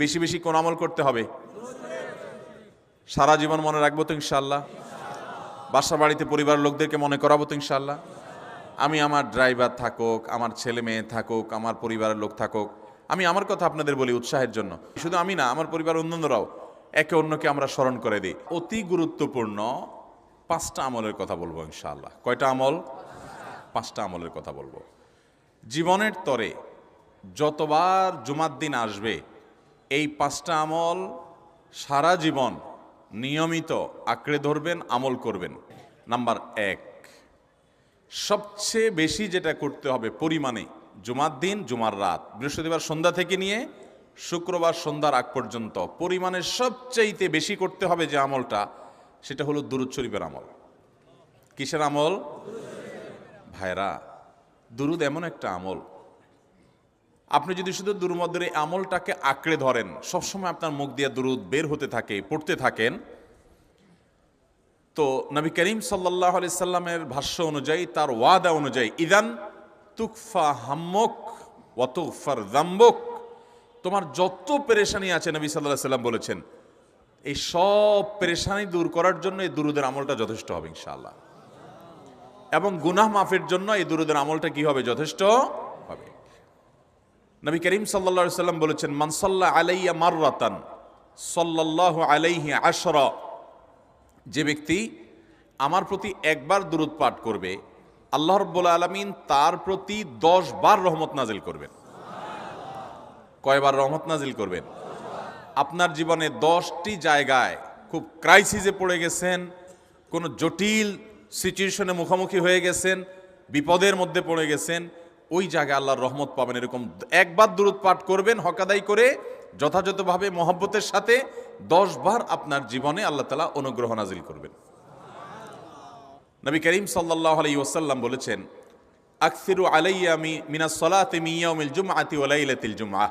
বেশি বেশি কোন আমল করতে হবে? সারা জীবন মনে রাখবো তো ইনশাআল্লাহ? বাসা বাড়িতে পরিবারের লোকদেরকে মনে করাবো তো ইনশাআল্লাহ? আমি আমার ড্রাইভার থাকুক, আমার ছেলে মেয়ে থাকুক, আমার পরিবারের লোক থাকুক, আমি আমার কথা আপনাদের বলি উৎসাহের জন্য। শুধু আমি না, আমার পরিবার অন্যান্যরাও একে অন্যকে আমরা স্মরণ করে দিই। অতি গুরুত্বপূর্ণ 5টা আমলের কথা বলবো ইনশাআল্লাহ। কয়টা আমল? 5টা আমলের কথা বলবো। জীবনের তরে যতবার জুমার দিন আসবে এই 5টা আমল সারা জীবন নিয়মিত আঁকড়ে ধরবেন, আমল করবেন। নাম্বার 1, সবচেয়ে বেশি যেটা করতে হবে পরিমাণে, জুমার দিন, জুমার রাত, বৃহস্পতিবার সন্ধ্যা থেকে নিয়ে শুক্রবার সন্ধ্যার আগ পর্যন্ত পরিমাণে সবচাইতে বেশি করতে হবে যে আমলটা, সেটা হলো দুরূদ শরীফের আমল। কিসের আমল? ভাইরা, দুরূদ এমন একটা আমল, আপনি যদি শুধু দুরূদের এই আমলটাকে আঁকড়ে ধরেন, সবসময় আপনার মুখ দিয়ে দুরূদ বের হতে থাকে, পড়তে থাকেন, তো নবী করিম সাল্লাল্লাহু আলাইহি সাল্লামের ভাষ্য অনুযায়ী, তার ওয়াদা অনুযায়ী, ইদান তুকফা হাম্মুক ওয়া তুগফার যামবুক, তোমার যত পেরেশানি আছে নবী সাল্লাল্লাহু আলাইহি সাল্লাম বলেছেন, এই সব পেরেশানি দূর করার জন্য এই দুরূদের আমলটা যথেষ্ট হবে ইনশাআল্লাহ। এবং গুনাহ মাফের জন্য এই দুরূদের আমলটা কি হবে? যথেষ্ট হবে। নবী করিম সাল্লাল্লাহু আলাইহি সাল্লাম বলেছেন, মান সাল্লা আলাইয়া মাররাতান সাল্লাল্লাহু আলাইহি আশরা, যে ব্যক্তি আমার প্রতি একবার দুরূদ পাঠ করবে, আল্লাহ রাব্বুল আলামিন তার প্রতি 10 বার রহমত নাজিল করবেন। কয়বার রহমত নাজিল করবেন? আপনার জীবনে 10টি জায়গায় খুব ক্রাইসিসে পড়ে গেছেন, কোনো জটিল সিচুয়েশনে মুখোমুখি হয়ে গেছেন, বিপদের মধ্যে পড়ে গেছেন, ওই জায়গায় আল্লাহর রহমত পাবেন। এরকম একবার দুরূদ পাঠ করবেন হকাদাই করে, যথাযথভাবে মহব্বতের সাথে 10 বার আপনার জীবনে আল্লাহ তাআলা অনুগ্রহ নাজিল করবেন। নবী করিম সাল্লাল্লাহু আলাইহি ওয়াসাল্লাম বলেছেন, আকসিরু আলাইয়া মিনাস সালাতি মিন ইয়াউমিল জুমআতি ওয়া লাইলাতিল জুমআহ,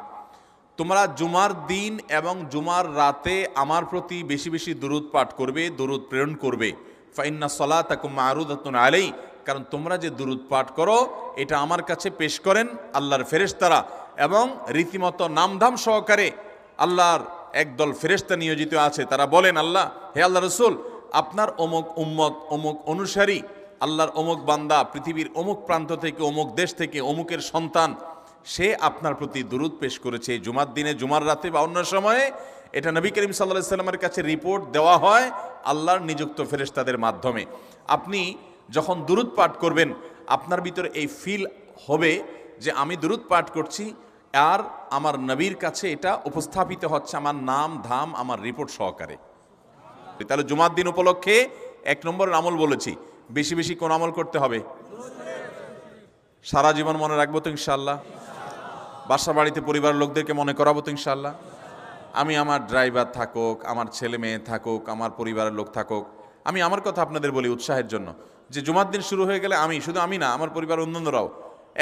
তোমরা জুমার দিন এবং জুমার রাতে আমার প্রতি বেশি বেশি দুরূদ পাঠ করবে, দুরূদ প্রেরণ করবে। ফা ইন্না সালাতাকুম মা'রুদাতুন আলাই, কারণ তোমরা যে দুরূদ পাঠ করো এটা আমার কাছে পেশ করেন আল্লাহর ফেরেশতারা, এবং রীতিমতো নামধাম সহকারে আল্লাহর একদল ফেরেশতা নিয়োজিত আছে। তারা বলেন, আল্লাহ, হে আল্লাহ রসুল, আপনার অমুক উম্মত, অমুক অনুসারী, আল্লাহর অমুক বান্দা পৃথিবীর অমুক প্রান্ত থেকে, অমুক দেশ থেকে, অমুকের সন্তান, সে আপনার প্রতি দুরূদ পেশ করেছে জুমার দিনে, জুমার রাতে বা অন্য সময়ে। এটা নবী করিম সাল্লাল্লাহু আলাইহি সাল্লামের কাছে রিপোর্ট দেওয়া হয় আল্লাহর নিযুক্ত ফেরেশতাদের মাধ্যমে। আপনি যখন দুরূদ পাঠ করবেন, আপনার ভিতরে এই ফিল হবে যে আমি দুরূদ পাঠ করছি, আর আমার নবীর কাছে এটা উপস্থাপিত হচ্ছে আমার নাম ধাম, আমার রিপোর্ট সহকারে। তাহলে জুমার দিন উপলক্ষে 1 নম্বরের আমল বলেছি, বেশি বেশি কোন আমল করতে হবে? সারা জীবন মনে রাখবো তো ইনশাআল্লাহ? বাসা বাড়িতে পরিবারের লোকদেরকে মনে করাবো তো ইনশাআল্লাহ? আমি আমার ড্রাইভার থাকুক, আমার ছেলে মেয়ে থাকুক, আমার পরিবারের লোক থাকুক, আমি আমার কথা আপনাদের বলি উৎসাহের জন্য, যে জুমার দিন শুরু হয়ে গেলে আমি, শুধু আমি না, আমার পরিবার অন্যান্যরাও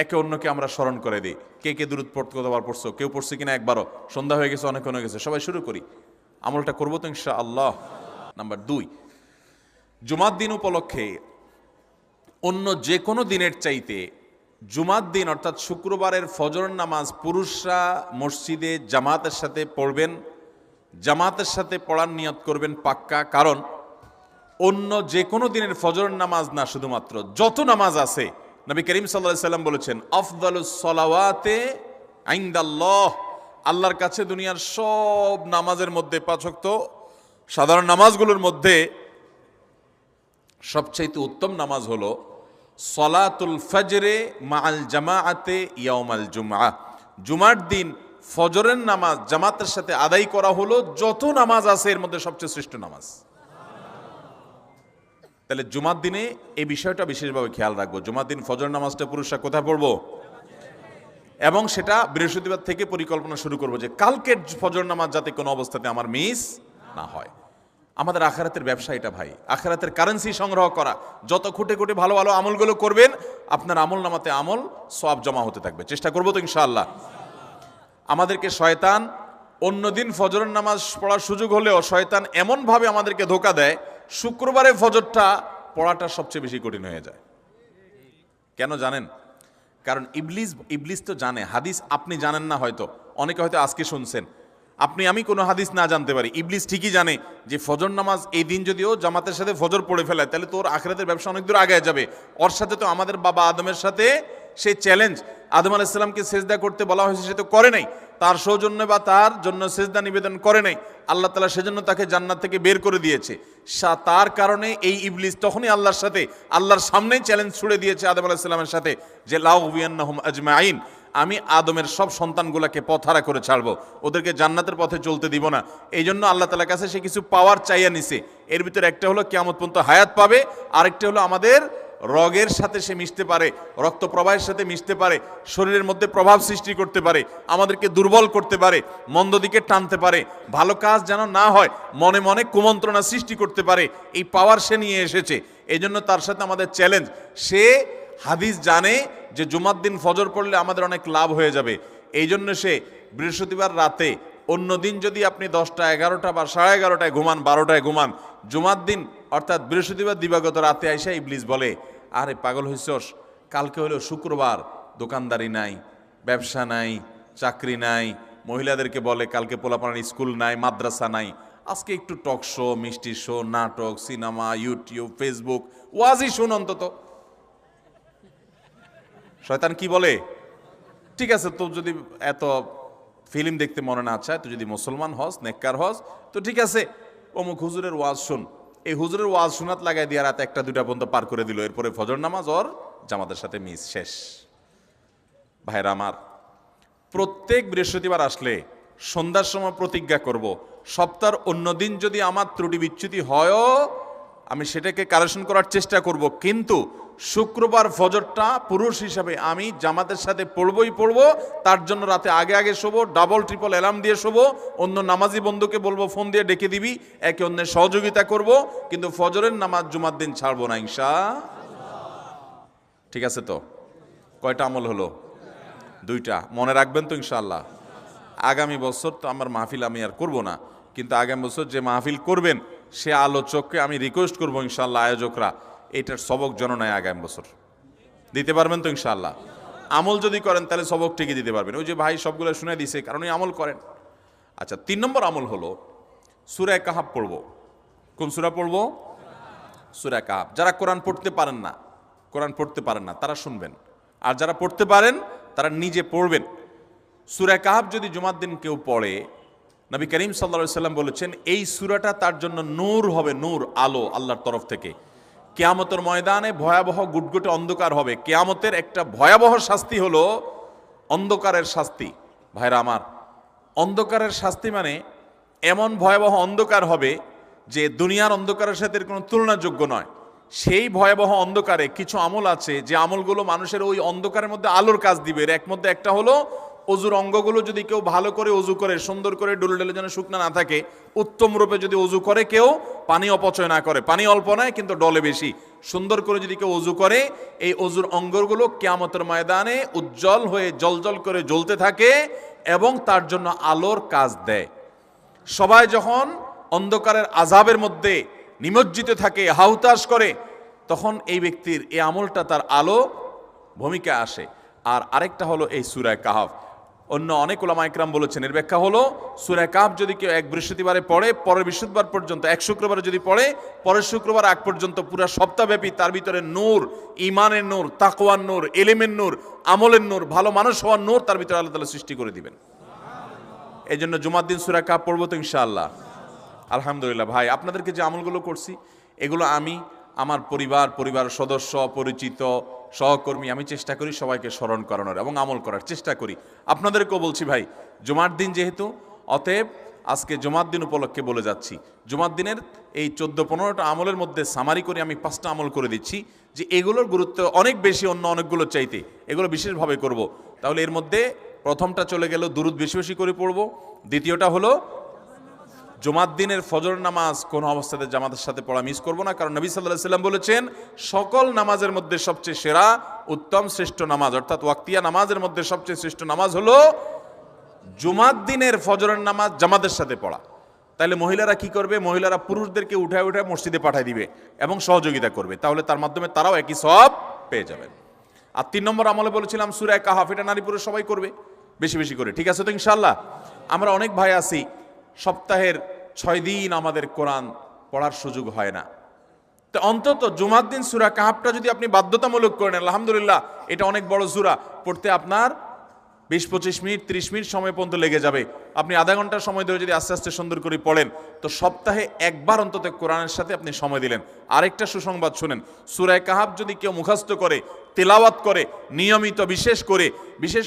একে অন্যকে আমরা স্মরণ করে দিই। কে কে দুরূদ পড়তে কতবার পড়ছো, কেউ পড়ছে কিনা একবারও, সন্ধ্যা হয়ে গেছে, অনেক হয়ে গেছে, সবাই শুরু করি, আমলটা করবো তো ইনশাআল্লাহ। নাম্বার 2, জুমার দিন উপলক্ষে অন্য যে কোনো দিনের চাইতে জুমার দিন অর্থাৎ শুক্রবারের ফজর নামাজ পুরুষরা মসজিদে জামাতের সাথে পড়বেন, জামাতের সাথে পড়ার নিয়ত করবেন পাক্কা। কারণ অন্য যে কোনো দিনের ফজর নামাজ না, শুধুমাত্র যত নামাজ আছে, নবী করিম সাল্লাল্লাহু আলাইহি সাল্লাম বলেছেন, আফদালুস সালাওয়াতে ইনদাল্লাহ, আল্লাহর কাছে দুনিয়ার সব নামাজের মধ্যে, 5 ওয়াক্ত সাধারণ নামাজগুলোর মধ্যে সবচাইতে উত্তম নামাজ হলো সলাতুল ফজরে মাআল জামাআতে ইয়াউমাল জুমআহ, জুমার দিন ফজরের নামাজ জামাতের সাথে আদায় করা হলো যত নামাজ আছে এর মধ্যে সবচেয়ে শ্রেষ্ঠ নামাজ। তাহলে জুমার দিনে এই বিষয়টা বিশেষভাবে খেয়াল রাখবো। জুমার দিন ফজর নামাজটা পুরুষরা কোথায় পড়বো, এবং সেটা বৃহস্পতিবার থেকে পরিকল্পনা শুরু করবো যে কালকের ফজর নামাজ যাতে কোনো অবস্থাতে আমার মিস না হয়। আমাদের আখিরাতের ব্যবসা এটা ভাই, আখিরাতের কারেন্সি সংগ্রহ করা। যত খুঁটে খুঁটে ভালো ভালো আমলগুলো করবেন, আপনার আমল নামাতে আমল সওয়াব জমা হতে থাকবে। চেষ্টা করবো তো ইনশাআল্লাহ। আমাদেরকে শয়তান অন্যদিন ফজরের নামাজ পড়ার সুযোগ হলেও শয়তান এমনভাবে আমাদেরকে ধোঁকা দেয়, শুক্রবারে ফজরটা পড়াটা সবচেয়ে বেশি কঠিন হয়ে যায়। কেন জানেন? কারণ ইবলিস তো জানে, হাদিস আপনি জানেন না, হয়তো অনেকে হয়তো আজকে শুনছেন, আপনি আমি কোনো হাদিস না জানতে পারি, ইবলিস ঠিকই জানে যে ফজর নামাজ এই দিন যদিও জামাতের সাথে ফজর পড়ে ফেলায় তাহলে তোর আখিরাতের ব্যবসা অনেক দূর আগে যাবে। ওর সাথে তো আমাদের বাবা আদমের সাথে সেই চ্যালেঞ্জ, আদম আলাইহিস সালামকে সেজদা করতে বলা হয়েছে, সে তো করে নাই, তার সৌজন্যে বা তার জন্য সেজদা নিবেদন করে নাই, আল্লাহ তাআলা সেজন্য তাকে জান্নাত থেকে বের করে দিয়েছে। তার কারণে এই ইবলিস তখনই আল্লাহর সাথে আল্লাহর সামনেই চ্যালেঞ্জ ছুড়ে দিয়েছে আদম আলাইহিস সালামের সাথে যে লা উগবিয়ান্নাহুম আজমাইন, আমি আদমের সব সন্তানগুলোকে পথহারা করে ছাড়বো, ওদেরকে জান্নাতের পথে চলতে দিব না। এই জন্য আল্লাহ তাআলার কাছে সে কিছু পাওয়ার চাইয়া নিছে। এর ভিতরে একটা হলো কিয়ামত পর্যন্ত হায়াত পাবে, আরেকটা হলো আমাদের রগের সাথে সে মিশতে পারে, রক্ত প্রবাহের সাথে মিশতে পারে, শরীরের মধ্যে প্রভাব সৃষ্টি করতে পারে, আমাদেরকে দুর্বল করতে পারে, মন্দ দিকে টানতে পারে, ভালো কাজ যেন না হয় মনে মনে কুমন্ত্রণা সৃষ্টি করতে পারে। এই পাওয়ার সে নিয়ে এসেছে। এই জন্য তার সাথে আমাদের চ্যালেঞ্জ। সে হাদিস জানে যে জুমার দিন ফজর পড়লে আমাদের অনেক লাভ হয়ে যাবে। এই জন্য সে বৃহস্পতিবার রাতে, অন্য দিন যদি আপনি 10টা 11টা বা 11:30টায় ঘুমান, 12টায় ঘুমান, জুমার দিন অর্থাৎ বৃহস্পতিবার দিবাগত রাতে আইসা ইবলিস বলে, আরে পাগল হইছস, কালকে হলো শুক্রবার, দোকানদারি নাই, ব্যবসা নাই, চাকরি নাই, মহিলাদেরকে বলে কালকে পোলাপানের স্কুল নাই, মাদ্রাসা নাই, আজকে একটু টক শো, মিষ্টি শো, নাটক, সিনেমা, ইউটিউব, ফেসবুক, ওয়াজই শুন অন্তত। শয়তান কি বলে, ঠিক আছে তো যদি এত ফিল্ম দেখতে মনে না চায়, তো যদি মুসলমান হস, নেককার হস, তো ঠিক আছে অমুক হুজুরের ওয়াজ শুন। এই হুজুরের ওয়াজ শোনাত লাগাই দিয়ে রাত 1টা 2টা পর্যন্ত পার করে দিল। এরপরে ফজর নামাজ ওর জামাতের সাথে মিস, শেষ। ভাইরা আমার, প্রত্যেক বৃহস্পতিবার আসলে সন্ধ্যার সময় প্রতিজ্ঞা করব, সপ্তাহের অন্য দিন যদি আমার ত্রুটি বিচ্যুতি হয়ও আমি সেটাকে কারেকশন করার চেষ্টা করব, কিন্তু শুক্রবার ফজরটা পুরুষ হিসাবে আমি জামাতের সাথে পড়বই পড়বো। তার জন্য রাতে আগে আগে শোবো, ডাবল ট্রিপল অ্যালার্ম দিয়ে শোবো, অন্য নামাজি বন্ধুকে বলবো ফোন দিয়ে ডেকে দিবি, একে অন্যের সহযোগিতা করব, কিন্তু ফজরের নামাজ জুমার দিন ছাড়বো না ইনশাআল্লাহ। ঠিক আছে তো? কয়টা আমল হলো? 2টা। মনে রাখবেন তো ইনশাআল্লাহ? আগামী বছর তো আমার মাহফিল আমি আর করব না, কিন্তু আগামী বছর যে মাহফিল করবেন সে আলোচককে আমি রিকোয়েস্ট করবো ইনশাআল্লাহ, আয়োজকরা এটার সবক জননায় আগামী বছর দিতে পারবেন তো ইনশাআল্লাহ? আমল যদি করেন তাহলে সবক ঠিকই দিতে পারবেন। ওই যে ভাই সবগুলো শুনে দিছে, কারণ এই আমল করেন। আচ্ছা, 3 নম্বর আমল হলো সূরা কাহাফ পড়বো। কোন সূরা পড়বো? সূরা কাহাফ। যারা কোরআন পড়তে পারেন না তারা শুনবেন, আর যারা পড়তে পারেন তারা নিজে পড়বেন। সূরা কাহাফ যদি জুমার দিন কেউ পড়ে, নবী করিম সাল্লাল্লাহু আলাইহি সাল্লাম বলেছেন এই সূরাটা তার জন্য নূর হবে, নূর, আলো আল্লাহর তরফ থেকে। কিয়ামতের ময়দানে ভয়াবহ গুটগুটে অন্ধকার হবে। কিয়ামতের একটা ভয়াবহ শাস্তি হলো অন্ধকারের শাস্তি। ভাইরা আমার, অন্ধকারের শাস্তি মানে এমন ভয়াবহ অন্ধকার হবে যে দুনিয়ার অন্ধকারের সাথে কোনো তুলনাযোগ্য নয়। সেই ভয়াবহ অন্ধকারে কিছু আমল আছে যে আমলগুলো মানুষের ওই অন্ধকারের মধ্যে আলোর কাজ দিবে। এর মধ্যে একটা হলো অজুর অঙ্গগুলো যদি কেউ ভালো করে অজু করে, সুন্দর করে ডুলে ডুলে যেন শুকনা না থাকে, উত্তম রূপে যদি অজু করে, কেউ পানি অপচয় না করে, পানি অল্প নয় কিন্তু ডলে বেশি, সুন্দর করে যদি কেউ অজু করে, এই অজুর অঙ্গগুলো কিয়ামতের ময়দানে উজ্জ্বল হয়ে জলজল করে জ্বলতে থাকে এবং তার জন্য আলোর কাজ দেয়। সবাই যখন অন্ধকারের আযাবের মধ্যে নিমজ্জিত থাকে, হাহুতাশ করে, তখন এই ব্যক্তির এই আমলটা তার আলো ভূমিকা আসে। আর আরেকটা হলো এই সূরা কাহাফ। অন্য অনেক উলামা ইকরাম বলেছেন এর ব্যাখ্যা হলো সূরা কাহাফ যদি কেউ এক বৃহস্পতিবারে পড়ে, পরের বৃহস্পতিবার পর্যন্ত, এক শুক্রবারে যদি পড়ে, পরের শুক্রবার আগ পর্যন্ত পুরো সপ্তাহব্যাপী তার ভিতরে নূর, ঈমানের নূর, তাকওয়ার নূর, ইলমের নূর, আমলের নূর, ভালো মানুষ হওয়ার নূর তার ভিতরে আল্লাহ তাআলা সৃষ্টি করে দিবেন। এই জন্য জুমার দিন সূরা কাহাফ পড়বো তো ইনশাআল্লাহ। আলহামদুলিল্লাহ। ভাই, আপনাদেরকে যে আমলগুলো করছি এগুলো আমি আমার পরিবার সদস্য, পরিচিত, সহকর্মী, আমি চেষ্টা করি সবাইকে স্মরণ করানোর এবং আমল করার চেষ্টা করি। আপনাদেরকেও বলছি ভাই, জুমার দিন যেহেতু, অতএব আজকে জুমার দিন উপলক্ষে বলে যাচ্ছি, জুমার দিনের এই 14-15টা আমলের মধ্যে সামারি করে আমি 5টা আমল করে দিচ্ছি যে এগুলোর গুরুত্ব অনেক বেশি অন্য অনেকগুলো চাইতে, এগুলো বিশেষভাবে করব। তাহলে এর মধ্যে প্রথমটা চলে গেল দুরুদ বেশি বেশি করে পড়ব। দ্বিতীয়টা হলো জুমার দিনের ফজর নামাজ কোন অবস্থাতে জামাতের সাথে পড়া মিস করব না, কারণ নবী সাল্লাল্লাহু আলাইহি সাল্লাম বলেছেন সকল নামাজের মধ্যে সবচেয়ে সেরা, উত্তম, শ্রেষ্ঠ নামাজ, অর্থাৎ ওয়াক্তিয়া নামাজের মধ্যে সবচেয়ে শ্রেষ্ঠ নামাজ হলো জুমার দিনের ফজরের নামাজ জামাতের সাথে পড়া। তাহলে মহিলারা কি করবে? মহিলারা পুরুষদেরকে উঠায় উঠায় মসজিদে পাঠিয়ে দিবে এবং সহযোগিতা করবে, তাহলে তার মাধ্যমে তারাও একই সওয়াব পেয়ে যাবেন। আর 3 নম্বর আমলে বলেছিলাম সূরা কাহাফ, এটা নারী পুরুষ সবাই করবে বেশি বেশি করে। ঠিক আছে তো ইনশাআল্লাহ? আমরা অনেক ভাই আছি সপ্তাহের 6 দিন আমাদের কোরআন পড়ার সুযোগ হয় না। তো অন্তত জুমার দিন সূরা কাহাফটা যদি আপনি বাধ্যতামূলক করেন, আলহামদুলিল্লাহ, এটা অনেক বড় সূরা, পড়তে আপনার 20-25 মিনিট 30 মিনিট সময় পর্যন্ত লেগে যাবে। আপনি আধা ঘন্টার সময় ধরে যদি আস্তে আস্তে সুন্দর করে পড়েন, তো সপ্তাহে একবার অন্তত কোরআনের সাথে আপনি সময় দিলেন। আরেকটা সুসংবাদ শুনেন, সূরা কাহাফ যদি কেউ মুখস্থ করে, তেলাওয়াত করে নিয়মিত, বিশেষ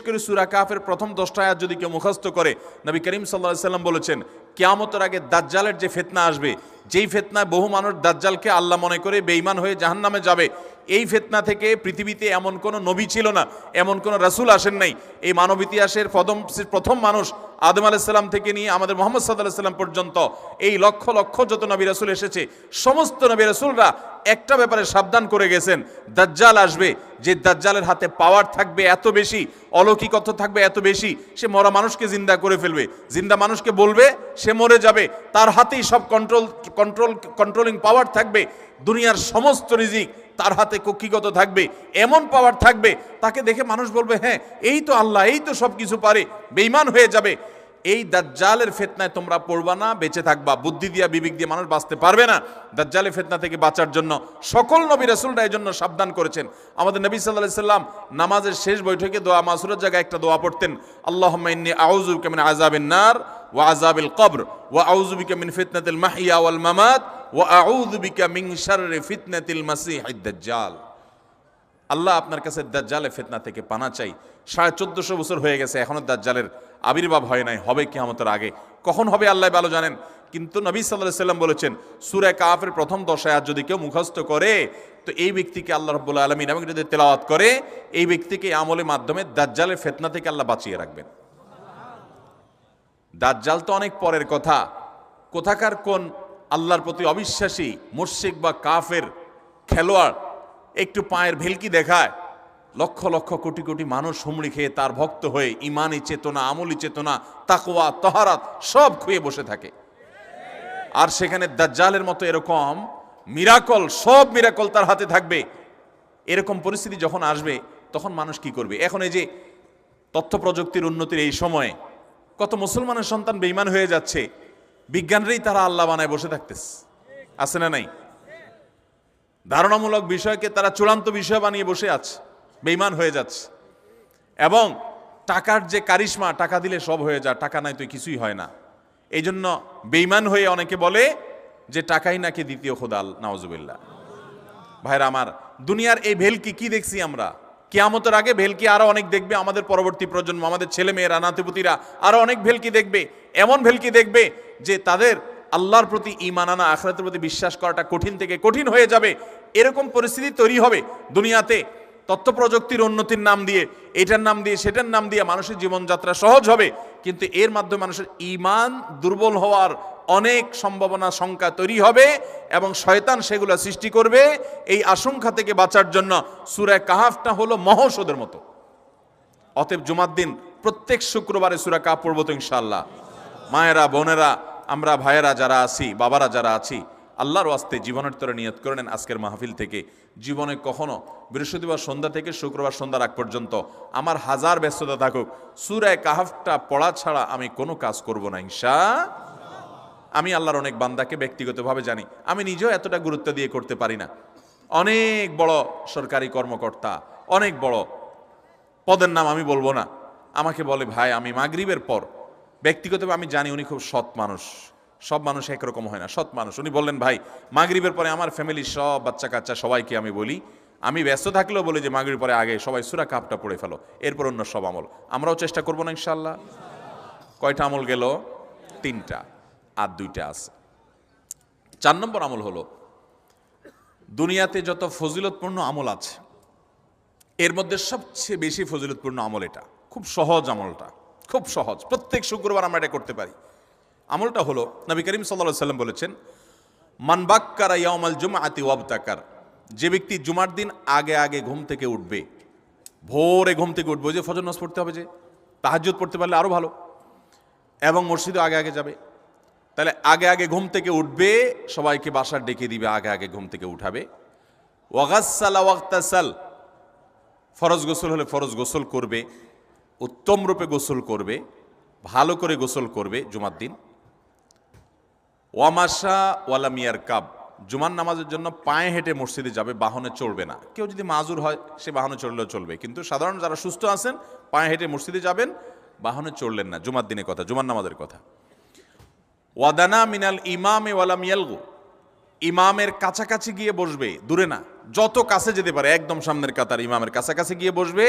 করে সূরা কাহাফের প্রথম 10টা আয়াত যদি কেউ মুখস্থ করে, নবী করিম সাল্লাল্লাহু আলাইহি সাল্লাম বলেছেন কিয়ামতের আগে দাজ্জালের যে ফিতনা আসবে, যেই ফিতনায় বহু মানুষ দাজ্জালকে আল্লাহ মনে করে বেঈমান হয়ে জাহান্নামে যাবে, এই ফিতনা থেকে পৃথিবীতে এমন কোনো নবী ছিল না, এমন কোনো রাসূল আসেন নাই। এই মানব ইতিহাসের প্রথম মানুষ আদম আলাইহিস সালাম থেকে নিয়ে আমাদের মুহাম্মদ সাল্লাল্লাহু আলাইহি সাল্লাম পর্যন্ত এই লক্ষ লক্ষ যত নবী রাসূল এসেছে, সমস্ত নবী রাসূলরা একটা ব্যাপারে সাবধান করে গেছেন, দাজ্জাল আসবে, যে দাজ্জালের হাতে পাওয়ার থাকবে এত বেশি, অলৌকিকত্ব থাকবে এত বেশি, সে মরা মানুষকে জিন্দা করে ফেলবে, জিন্দা মানুষকে বলবে সে মরে যাবে, তার হাতেই সব কন্ট্রোলিং পাওয়ার থাকবে, দুনিয়ার সমস্ত রিজিক তার হাতে কক্ষিগত থাকবে, এমন পাওয়ার থাকবে তাকে দেখে মানুষ বলবে হ্যাঁ এই তো আল্লাহ, এই তো সব কিছু পারে, বেঈমান হয়ে যাবে। এই দাজ্জালের ফিতনায় তোমরা পড়বা না, বেঁচে থাকবা। বুদ্ধি দিয়া বিবেক দিয়ে মানুষ বাঁচতে পারবে না। দাজ্জালের ফিতনা থেকে বাঁচার জন্য সকল নবী রাসূলরা এর জন্য সাবধান করেছেন। আমাদের নবী সাল্লাল্লাহু আলাইহি সাল্লাম নামাজের শেষ বৈঠকে দোয়া মাসুরের জায়গায় একটা দোয়া পড়তেন, আল্লাহুম্মা ইন্নী আউযু বিকা মিন আযাবিন নার ওয়া আযাবিল কবর ওয়া আউযু বিকা মিন ফিতনাতিল মাহইয়া ওয়াল মামাত ওয়া আউযু বিকা মিন শাররি ফিতনাতিল মাসীহিদ দাজ্জাল। আল্লাহ আপনার কাছে দাজ্জালের ফিতনা থেকে পানা চাই। 1450 বছর হয়ে গেছে, এখনো দাজ্জালের আবির্ভাব হয় নাই, হবে কিয়ামতের আগে। কখন হবে আল্লাহ ভালো জানেন। কিন্তু নবী সাল্লাল্লাহু আলাইহি সাল্লাম বলেছেন সূরা কাহাফের প্রথম 10 আয়াত যদি কেউ মুখস্থ করে, তো এই ব্যক্তিকে আল্লাহ রাব্বুল আলামিন এবং যদি তেলাওয়াত করে, এই ব্যক্তিকে আমলের মাধ্যমে দাজ্জালের ফিতনা থেকে আল্লাহ বাঁচিয়ে রাখবেন। দাজ্জাল তো অনেক পরের কথা, কোথাকার কোন আল্লাহর প্রতি অবিশ্বাসী মুশরিক বা কাফের খেলোয়াড় একটু পায়ের ভেলকি দেখায়, লক্ষ লক্ষ কোটি কোটি মানুষ হুমড়ি খেয়ে তার ভক্ত হয়ে ইমানি চেতনা, আমলি চেতনা, তাকওয়া, তাহারাত সব খুঁয়ে বসে থাকে। আর সেখানে দাজ্জালের মতো এরকম মিরাকল, সব মিরাকল তার হাতে থাকবে। এরকম পরিস্থিতি যখন আসবে তখন মানুষ কি করবে? এখন এই যে তথ্য প্রযুক্তির উন্নতির এই সময়ে কত মুসলমানের সন্তান বেঈমান হয়ে যাচ্ছে, বিজ্ঞানরাই তারা আল্লাহ বানায় বসে থাকতেছে, আছে না নাই? ধারণামূলক বিষয়কে তারা চূড়ান্ত বিষয় বানিয়ে বসে আছে, বেঈমান হয়ে যাচ্ছে। এবং টাকার যে কারিশমা, টাকা দিলে সব হয়ে যায়, টাকা নাই তো কিছুই হয় না। এই জন্য বেঈমান হয়ে অনেকে বলে যে টাকাই নাকি দ্বিতীয় খোদা, নাউজুবিল্লাহ। ভাইরা আমার, দুনিয়ার এই ভেলকি কি দেখছি আমরা? কিয়ামতের আগে ভেলকি আরো অনেক দেখবে আমাদের পরবর্তী প্রজন্ম, আমাদের ছেলে মেয়েরা, নাতিপুতিরা আরো অনেক ভেলকি দেখবে। এমন ভেলকি দেখবে যে তাদের আল্লাহর প্রতি ঈমান আনা, আখিরাতের প্রতি বিশ্বাস করাটা কঠিন থেকে কঠিন হয়ে যাবে। এরকম পরিস্থিতি তৈরি হবে দুনিয়াতে। তথ্য প্রযুক্তির উন্নতির নাম দিয়ে, এটার নাম দিয়ে, সেটার নাম দিয়ে মানুষের জীবনযাত্রা সহজ হবে, কিন্তু এর মাধ্যমে মানুষের ঈমান দুর্বল হওয়ার অনেক সম্ভাবনা, শঙ্কা তৈরি হবে এবং শয়তান সেগুলো সৃষ্টি করবে। এই আশঙ্কা থেকে বাঁচার জন্য সূরা কাহাফটা হলো মহৌষধের মতো। অতএব জুমার দিন প্রত্যেক শুক্রবারে সূরা কাহাফ পড়ব তো ইনশাআল্লাহ। মায়েরা, বোনেরা, আমরা ভাইয়েরা যারা আছি, বাবারা যারা আছি, আল্লাহর ওয়াস্তে জীবনের তরে নিয়ত করে নেন আজকের মাহফিল থেকে, জীবনে কখনো বৃহস্পতিবার সন্ধ্যা থেকে শুক্রবার সন্ধ্যা রাগ পর্যন্ত আমার হাজার ব্যস্ততা থাকুক, সূরা কাহাফটা পড়া ছাড়া আমি কোনো কাজ করব না ইনশাআল্লাহ। আমি আল্লাহর অনেক বান্দাকে ব্যক্তিগতভাবে জানি, আমি নিজেও এতটা গুরুত্ব দিয়ে করতে পারি না। অনেক বড় সরকারি কর্মকর্তা, অনেক বড় পদের নাম আমি বলবো না, আমাকে বলে ভাই আমি মাগরিবের পর, ব্যক্তিগতভাবে আমি জানি উনি খুব সৎ মানুষ, সব মানুষ একরকম হয় না, সৎ মানুষ। উনি বললেন ভাই মাগরিবের পরে আমার ফ্যামিলির সব বাচ্চা কাচ্চা সবাইকে আমি বলি, আমি ব্যস্ত থাকলেও বলি যে মাগরিবের পরে আগে সবাই সূরা কাহাফটা পড়ে ফেলো, এরপর অন্য সব আমল। আমরাও চেষ্টা করবো না ইনশাআল্লাহ। কয়টা আমল গেল? 3টা, আর 2টা আছে। 4 নম্বর আমল হলো, দুনিয়াতে যত ফজিলতপূর্ণ আমল আছে এর মধ্যে সবচেয়ে বেশি ফজিলতপূর্ণ আমল এটা। খুব সহজ আমলটা, খুব সহজ, প্রত্যেক শুক্রবার আমরা এটা করতে পারি। আমলটা হলো, নবী করিম সাল্লাল্লাহু আলাইহি সাল্লাম বলেছেন, মান বাক্কারা ইয়াউমাল জুমআতি ওয়াবতাকার, যে ব্যক্তি জুমার দিন আগে আগে ঘুম থেকে উঠবে, ভোরে ঘুম থেকে উঠবে, যে ফজর নামাজ পড়তে হবে, যে তাহাজ্জুদ পড়তে পারলে আরো ভালো, এবং মসজিদে আগে আগে যাবে, তাহলে আগে আগে ঘুম থেকে উঠবে, সবাইকে বাসার ডেকে দিবে, আগে আগে ঘুম থেকে উঠাবে। ওয়াগাসসালা ওয়াগতাসাল, ফরজ গোসল হলে ফরজ গোসল করবে, উত্তম রূপে গোসল করবে, ভালো করে গোসল করবে জুমার দিন। ওয়ামাশা ওয়ালামিয়ার কাব, জুমার নামাজের জন্য পায়ে হেঁটে মসজিদে যাবে, বাহনে চড়বে না। কেউ যদি মাজুর হয় সে বাহনে চড়লেও চলবে, কিন্তু সাধারণ যারা সুস্থ আছেন পায়ে হেঁটে মসজিদে যাবেন, বাহনে চড়লেন না। জুমার দিনের কথা, জুমার নামাজের কথা। ওয়াদানা মিনাল ইমামে ওয়ালাম ইয়ালগু, ইমামের কাছাকাছি গিয়ে বসবে, দূরে না, যত কাছে যেতে পারে একদম সামনের কাতার ইমামের কাছাকাছি গিয়ে বসবে।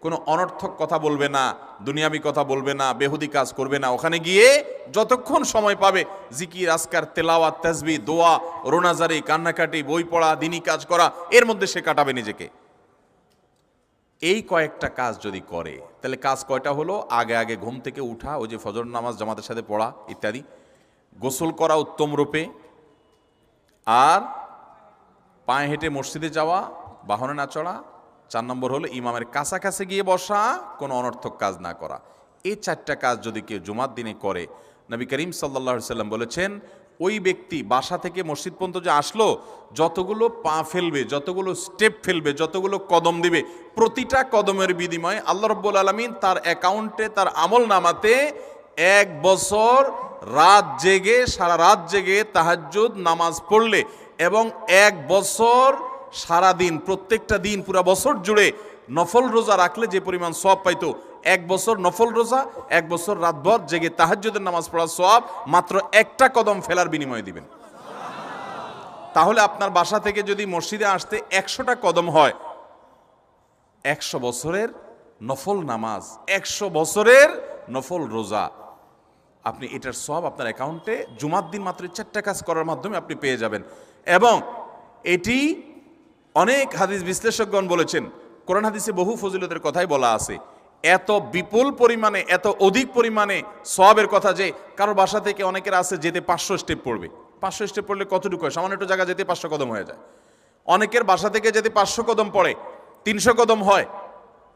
কোনো অনর্থক কথা বলবে না, দুনিয়াবি কথা বলবে না, বেহুদি কাজ করবে না। ওখানে গিয়ে যতক্ষণ সময় পাবে জিকির, আজকার, তেলাওয়াত, তাসবিহ, দোয়া, রোনাজারি, কান্নাকাটি, বই পড়া, দিনী কাজ করা, এর মধ্যে সে কাটাবে নিজেকে। এই কয়েকটা কাজ যদি করে তাহলে কাজ কয়টা হলো? আগে আগে ঘুম থেকে উঠা, ওই যে ফজর নামাজ জামাতের সাথে পড়া ইত্যাদি, গোসল করা উত্তম রূপে, আর পায়ে হেঁটে মসজিদে যাওয়া, বাহনে না চড়া। 4 নম্বর হলো ইমামের কাছাকাছি গিয়ে বসা, কোনো অনর্থক কাজ না করা। এই 4টা কাজ যদি কেউ জুমার দিনে করে, নবী করিম সাল্লাল্লাহু আলাইহি সাল্লাম বলেছেন ওই ব্যক্তি বাসা থেকে মসজিদ পর্যন্ত যে আসলো, যতগুলো পা ফেলবে, যতগুলো স্টেপ ফেলবে, যতগুলো কদম দিবে, প্রতিটা কদমের বিনিময়ে আল্লাহ রাব্বুল আলামিন তার অ্যাকাউন্টে, তার আমল নামাতে 1 বছর রাত জেগে, সারা রাত জেগে তাহাজ্জুদ নামাজ পড়লে এবং 1 বছর সারা দিন, প্রত্যেকটা দিন পুরা বছর জুড়ে নফল রোজা রাখলে যে পরিমাণ সওয়াব পাইতো, 1 বছর নফল রোজা, 1 বছর রাতভর জেগে তাহাজ্জুদের নামাজ পড়ার সওয়াব মাত্র একটা কদম ফেলার বিনিময়ে দিবেন। তাহলে আপনার বাসা থেকে যদি মসজিদে আসতে 100টা কদম হয়, 100 বছরের নফল নামাজ, 100 বছরের নফল রোজা, আপনি এটার সওয়াব আপনার অ্যাকাউন্টে জুমার দিন মাত্র 4টা কাজ করার মাধ্যমে আপনি পেয়ে যাবেন। এবং এটি অনেক হাদিস বিশ্লেষকগণ বলেছেন, কোরআন হাদিসে বহু ফজিলতের কথাই বলা আছে। এত বিপুল পরিমাণে, এত অধিক পরিমাণে সওয়াবের কথা যে কারো বাসা থেকে অনেকের আছে যেতে 500 স্টেপ পড়বে। 500 স্টেপ পড়লে কতটুকু হয়? সামান্য একটু জায়গা যেতে 500 কদম হয়ে যায়। অনেকের বাসা থেকে যেতে 500 কদম পড়ে, 300 কদম হয়।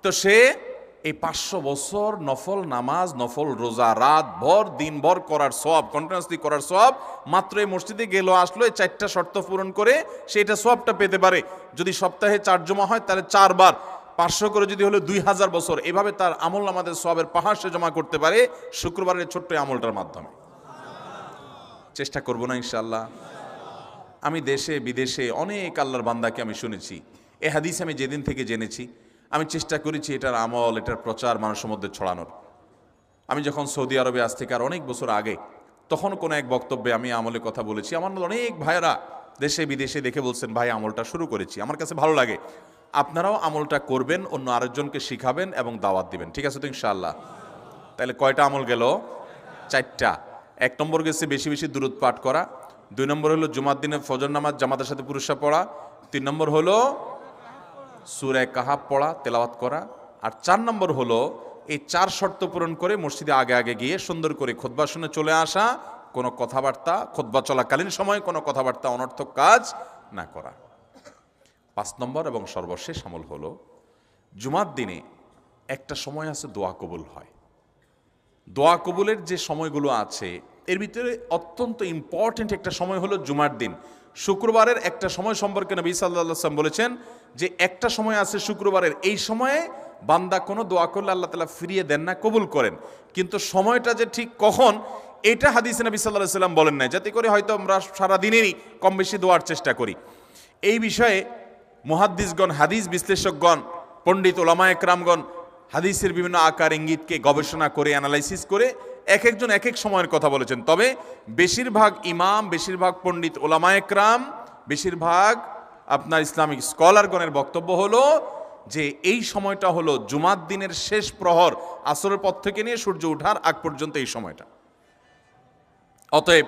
তো সে এই 500 বছর নফল নামাজ, নফল রোজা, রাত ভর দিনভর করার সওয়াব, কন্টিনিউয়াসলি করার সওয়াব মাত্র এই মসজিদে গেল আসলো, এই 4টা শর্ত পূরণ করে সে এটা সওয়াবটা পেতে পারে। যদি সপ্তাহে 4 জমা হয় তাহলে 4 বার, 500 করে যদি হলো 2000 বছর, এভাবে তার আমল আমাদের সওয়াবের পাহাড় সে জমা করতে পারে শুক্রবারের ছোট্ট আমলটার মাধ্যমে। চেষ্টা করব না ইনশাআল্লাহ? আমি দেশে বিদেশে অনেক আল্লাহর বান্দাকে আমি শুনেছি, এ হাদিস আমি যেদিন থেকে জেনেছি আমি চেষ্টা করেছি এটার আমল, এটার প্রচার মানুষের মধ্যে ছড়ানোর। আমি যখন সৌদি আরবে আজ থেকে আর অনেক বছর আগে, তখন কোনো এক বক্তব্যে আমি আমলের কথা বলেছি। আমার অনেক ভাইয়েরা দেশে বিদেশে দেখে বলছেন, ভাই আমলটা শুরু করেছি, আমার কাছে ভালো লাগে, আপনারাও আমলটা করবেন, অন্য আরেকজনকে শিখাবেন এবং দাওয়াত দিবেন। ঠিক আছে তো ইনশাআল্লাহ? তাহলে কয়টা আমল গেল? 4টা। 1 নম্বর গেছে বেশি বেশি দুরূদ পাঠ করা, 2 নম্বর হলো জুমার দিনে ফজর নামাজ জামাতের সাথে পুরুষরা পড়া, 3 নম্বর হলো সূরা কাহাফ পড়া, তেলাওয়াত করা, আর 4 নম্বর হলো এই 4 শর্ত পূরণ করে মসজিদে আগে আগে গিয়ে সুন্দর করে খুতবা শুনে চলে আসা, কোনো কথাবার্তা, খুতবা চলাকালীন সময় কোনো কথাবার্তা, অনর্থক কাজ না করা। 5 নম্বর এবং সর্বশেষ আমল হলো জুমার দিনে একটা সময় আছে দোয়া কবুল হয়। দোয়া কবুলের যে সময়গুলো আছে এর ভিতরে অত্যন্ত ইম্পর্টেন্ট একটা সময় হলো জুমার দিন। শুক্রবারের একটা সময় সম্পর্কে নবী সাল্লাল্লাহু আলাইহি ওয়াসাল্লাম বলেছেন যে একটা সময় আছে শুক্রবারের, এই সময়ে বান্দা কোনো দোয়া করলে আল্লাহ তাআলা ফিরিয়ে দেন না, কবুল করেন। কিন্তু সময়টা যে ঠিক কখন, এটা হাদিসে নবী সাল্লাল্লাহু আলাইহি ওয়াসাল্লাম বলেন নাই, যাতে করে হয়তো আমরা সারা দিনেরই কম বেশি দোয়ার চেষ্টা করি। এই বিষয়ে মুহাদ্দিসগণ, হাদিস বিশ্লেষকগণ, পণ্ডিত ওলামায়ে কেরামগণ হাদিসের বিভিন্ন আকার ইঙ্গিতকে গবেষণা করে, অ্যানালাইসিস করে এক একজন এক এক সময়ের কথা বলেছেন। তবে বেশিরভাগ ইমাম, বেশিরভাগ পণ্ডিত ওলামায়ে কেরাম, বেশিরভাগ আপনার ইসলামিক স্কলারগণের বক্তব্য হলো যে এই সময়টা হলো জুমার দিনের শেষ প্রহর, আসরের পর থেকে নিয়ে সূর্য ওঠার আগ পর্যন্ত এই সময়টা। অতএব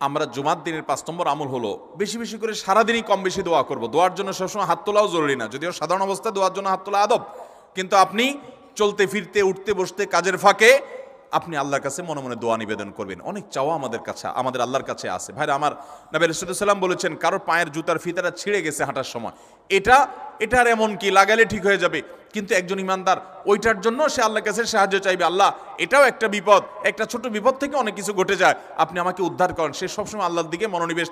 আমরা জুমার দিনের 5 নম্বর আমল হলো বেশি বেশি করে সারাদিনই কম বেশি দোয়া করব। দোয়ার জন্য সবসময় হাত তোলাও জরুরি না, যদিও সাধারণ অবস্থায় দোয়ার জন্য হাত তোলা আদব, কিন্তু আপনি চলতে ফিরতে, উঠতে বসতে, কাজের ফাঁকে আপনি আল্লাহর কাছে মনে মনে দোয়া নিবেদন করবেন। অনেক চাওয়া আমাদের কাছে, আমাদের আল্লাহর কাছে আছে। ভাইরা আমার, নবী রাসূলুল্লাহ সাল্লাল্লাহু আলাইহি ওয়াসাল্লাম বলেছেন কারোর পায়ের জুতার ফিতাটা ছিঁড়ে গেছে হাঁটার সময়, এটার এমন কি লাগালে ঠিক হয়ে যাবে, কিন্তু একজন ইমানদার ওইটার জন্য সে আল্লাহর কাছে সাহায্য চাইবে, আল্লাহ এটাও একটা বিপদ, একটা ছোট বিপদ থেকে অনেক কিছু ঘটে যায়, আপনি আমাকে উদ্ধার করেন। সে সবসময় আল্লাহর দিকে মনোনিবেশ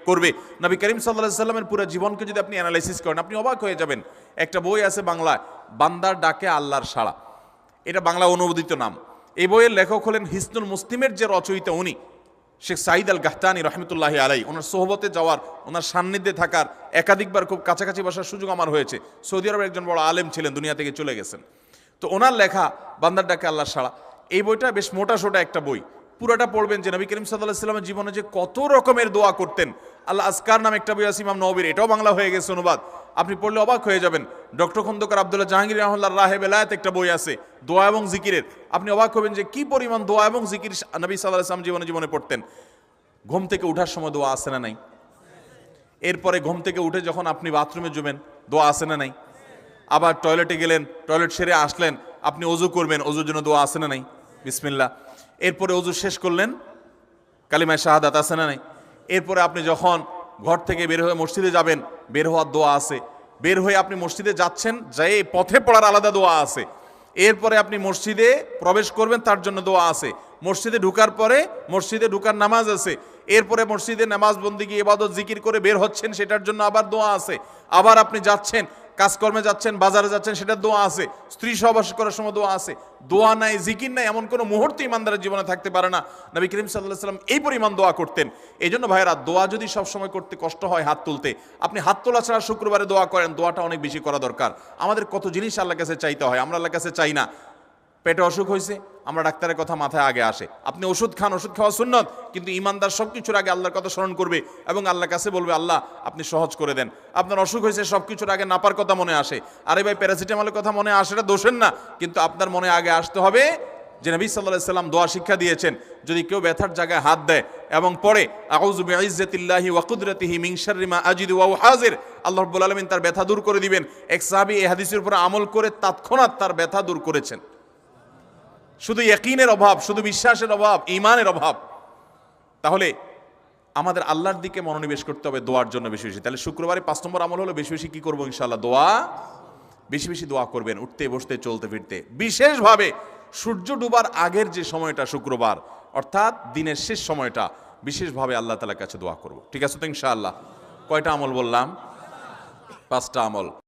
করবে। নবী করিম সাল্লাল্লাহু আলাইহি ওয়াসাল্লামের পুরো জীবনকে যদি আপনি অ্যানালাইসিস করেন, আপনি অবাক হয়ে যাবেন। একটা বই আছে বাংলায়, বান্দার ডাকে আল্লাহর সাড়া, এটা বাংলা অনুবাদিত নাম। এই বইয়ের লেখক হলেন হিসনুল মুসলিমের যে রচয়িতা উনি শেখ সাঈদ আল গাহতানি রহমতুল্লাহি আলাই। ওনার সোহবতে যাওয়ার, ওনার সান্নিধ্যে থাকার, একাধিকবার খুব কাছাকাছি বসার সুযোগ আমার হয়েছে। সৌদি আরবের একজন বড় আলেম ছিলেন, দুনিয়া থেকে চলে গেছেন। তো ওনার লেখা বান্দার ডাকে আল্লাহ সাড়া, এই বইটা বেশ মোটা সোটা একটা বই। পুরাটা পড়বেন যে নবী করিম সাল্লাল্লাহু আলাইহি ওয়াসাল্লামের জীবনে যে কত রকমের দোয়া করতেন। আল্লাহ আজকার নামে একটা বই আছে ইমাম নববীর, এটাও বাংলা হয়ে গেছে অনুবাদ, আপনি পড়লে অবাক হয়ে যাবেন। ডক্টর খন্দকার আব্দুল্লাহ জাহাঙ্গীর রহমাতুল্লাহ রাহে বেলায়েত একটা বই আছে দোয়া এবং জিকিরের, আপনি অবাক হবেন যে কি পরিমাণ দোয়া এবং জিকির নবী সাল্লাল্লাহু আলাইহি ওয়াসাল্লাম জীবনে পড়তেন। ঘুম থেকে ওঠার সময় দোয়া আছে না নাই? এরপরে ঘুম থেকে উঠে যখন আপনি বাথরুমে যাবেন দোয়া আছে না নাই? আবার টয়লেটে গেলেন, টয়লেট সেরে আসলেন, আপনি ওযু করবেন, ওযুর জন্য দোয়া আছে না নাই? বিসমিল্লাহ। এরপরে ওযু শেষ করলেন, কালিমায়ে শাহাদাত আছে না নাই? এরপরে আপনি যখন ঘর থেকে বের হয়ে মসজিদে যাবেন, বের হওয়ার দোয়া আছে। বের হয়ে আপনি মসজিদে যাচ্ছেন, যাই পথে পড়ার আলাদা দোয়া আছে। এরপরে আপনি মসজিদে প্রবেশ করবেন, তার জন্য দোয়া আছে। মসজিদে ঢুকার পরে মসজিদে ঢুকার নামাজ আছে। এরপরে মসজিদে নামাজ বন্দেগী ইবাদত জিকির করে বের হচ্ছেন, সেটার জন্য আবার দোয়া আছে। আবার আপনি যাচ্ছেন, কাজকর্মে যাচ্ছেন, বাজারে যাচ্ছেন, সেটার দোয়া আছে। স্ত্রী সহবাস করার সময় দোয়া আছে। দোয়া নাই, জিকির নাই, এমন কোনো মুহূর্ত ইমানদারের জীবনে থাকতে পারে না। নবী করিম সাল্লাল্লাহু আলাইহি ওয়াসাল্লাম এই পরিমাণ দোয়া করতেন। এই জন্য ভাইয়েরা, দোয়া যদি সবসময় করতে কষ্ট হয় হাত তুলতে, আপনি হাত তোলা ছাড়া শুক্রবারে দোয়া করেন, দোয়াটা অনেক বেশি করা দরকার। আমাদের কত জিনিস আল্লাহর কাছে চাইতে হয়, আমরা আল্লাহর কাছে চাই না। পেটে অসুখ হয়েছে, আমরা ডাক্তারের কথা মাথায় আগে আসে, আপনি ওষুধ খান, ওষুধ খাওয়া সুন্নত, কিন্তু ইমানদার সব কিছুর আগে আল্লাহর কথা স্মরণ করবে এবং আল্লাহর কাছে বলবে আল্লাহ আপনি সহজ করে দেন। আপনার অসুখ হয়েছে, সব কিছুর আগে নাপার কথা মনে আসে, আরে ভাই প্যারাসিটামলের কথা মনে আসে, এটা দোষের না, কিন্তু আপনার মনে আগে আসতে হবে যে নবী সাল্লাল্লাহু আলাইহি ওয়াসাল্লাম দোয়া শিক্ষা দিয়েছেন, যদি কেউ ব্যথার জায়গায় হাত দেয় এবং পড়ে আউযু বিইজ্জাতিল্লাহি ওয়া কুদরাতিহি মিন শাররি মা আজিদু ওয়া হাজির, আল্লাহ রাব্বুল আলামিন তার ব্যথা দূর করে দিবেন। এক সাহাবী এই হাদিসের উপর আমল করে তৎক্ষণাৎ তার ব্যথা দূর করেছেন। শুধু ইয়াকিনের অভাব, শুধু বিশ্বাসের অভাব, ঈমানের অভাব। তাহলে আমাদের আল্লাহর দিকে মনোনিবেশ করতে হবে দোয়ার জন্য বেশি বেশি। তাহলে শুক্রবারে ৫ নম্বর আমল হলো বেশি বেশি কি করবো ইনশাআল্লাহ? দোয়া। বেশি বেশি দোয়া করবেন, উঠতে বসতে চলতে ফিরতে। বিশেষভাবে সূর্য ডুবার আগের যে সময়টা শুক্রবার, অর্থাৎ দিনের শেষ সময়টা, বিশেষভাবে আল্লাহ তাআলার কাছে দোয়া করব। ঠিক আছে তো ইনশাআল্লাহ? কয়টা আমল বললাম? 5টা আমল।